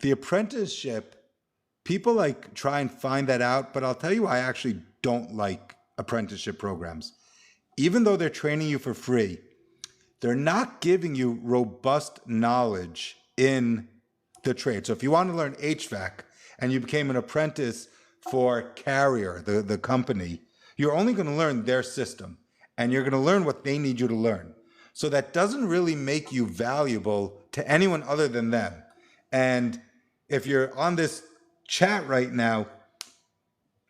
the apprenticeship, people like try and find that out, but I'll tell you, I actually don't like apprenticeship programs. Even though they're training you for free, they're not giving you robust knowledge in the trade. So if you want to learn HVAC and you became an apprentice for Carrier, the company, you're only going to learn their system and you're going to learn what they need you to learn. So that doesn't really make you valuable to anyone other than them. And if you're on this chat right now,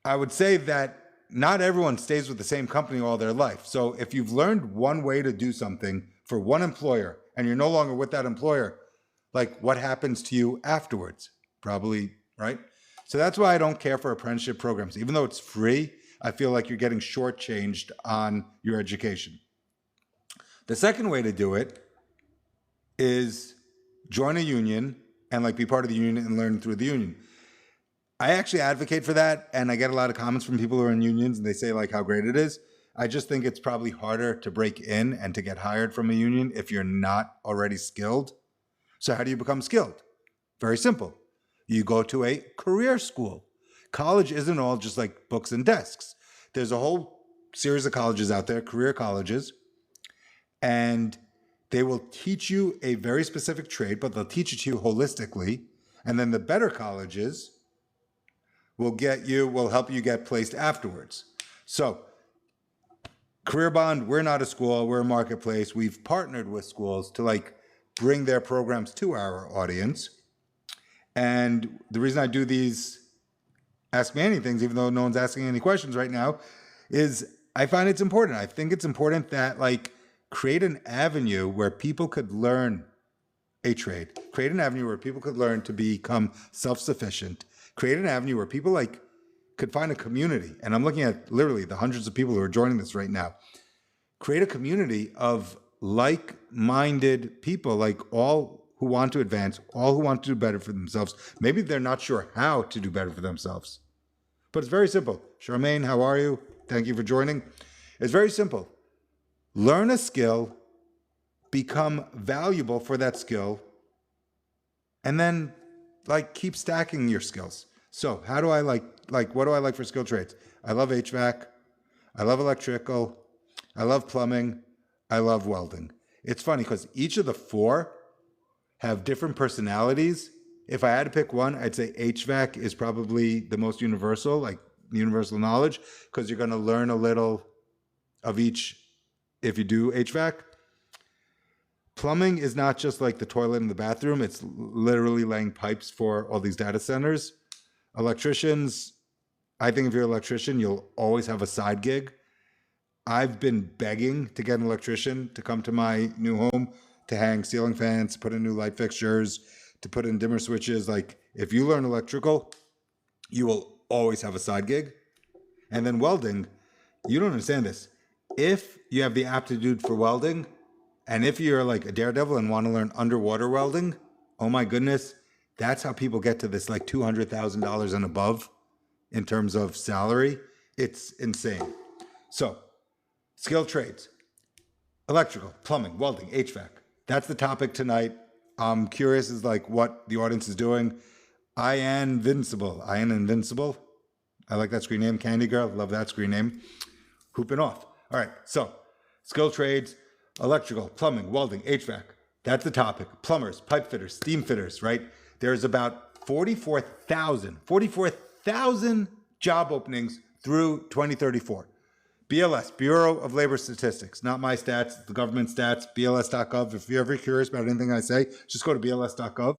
I would say that not everyone stays with the same company all their life. So if you've learned one way to do something for one employer and you're no longer with that employer, like what happens to you afterwards? Probably, right? So that's why I don't care for apprenticeship programs. Even though it's free, I feel like you're getting shortchanged on your education. The second way to do it is join a union and like be part of the union and learn through the union. I actually advocate for that, and I get a lot of comments from people who are in unions and they say like how great it is. I just think it's probably harder to break in and to get hired from a union if you're not already skilled. So how do you become skilled? Very simple. You go to a career school. College isn't all just like books and desks. There's a whole series of colleges out there, career colleges, and they will teach you a very specific trade, but they'll teach it to you holistically. And then the better colleges will help you get placed afterwards. So CareerBond, we're not a school, we're a marketplace. We've partnered with schools to like bring their programs to our audience. And the reason I do these Ask Me Anythings, even though no one's asking any questions right now, is I find it's important. I think it's important that like create an avenue where people could learn a trade, create an avenue where people could learn to become self-sufficient, create an avenue where people like could find a community. And I'm looking at literally the hundreds of people who are joining this right now. Create a community of like-minded people, like all who want to advance, all who want to do better for themselves. Maybe they're not sure how to do better for themselves, but it's very simple. Charmaine, how are you? Thank you for joining. It's very simple. Learn a skill, become valuable for that skill, and then like keep stacking your skills. So how do I what do I like for skilled trades? I love HVAC. I love electrical. I love plumbing. I love welding. It's funny because each of the four have different personalities. If I had to pick one, I'd say HVAC is probably the most universal, like universal knowledge, because you're going to learn a little of each if you do HVAC. Plumbing is not just like the toilet in the bathroom. It's literally laying pipes for all these data centers. Electricians, I think if you're an electrician, you'll always have a side gig. I've been begging to get an electrician to come to my new home to hang ceiling fans, to put in new light fixtures, to put in dimmer switches. Like if you learn electrical, you will always have a side gig. And then welding, you don't understand this. If you have the aptitude for welding, and if you're like a daredevil and want to learn underwater welding, oh my goodness, that's how people get to this like $200,000 and above in terms of salary. It's insane. So, skilled trades, electrical, plumbing, welding, HVAC. That's the topic tonight. I'm curious as like what the audience is doing. I am invincible. I like that screen name. Candy Girl, love that screen name. Hooping off. All right, so skilled trades, electrical, plumbing, welding, HVAC. That's the topic. Plumbers, pipe fitters, steam fitters, right? There's about 44,000 job openings through 2034. BLS, Bureau of Labor Statistics, not my stats, the government stats, bls.gov. If you're ever curious about anything I say, just go to bls.gov.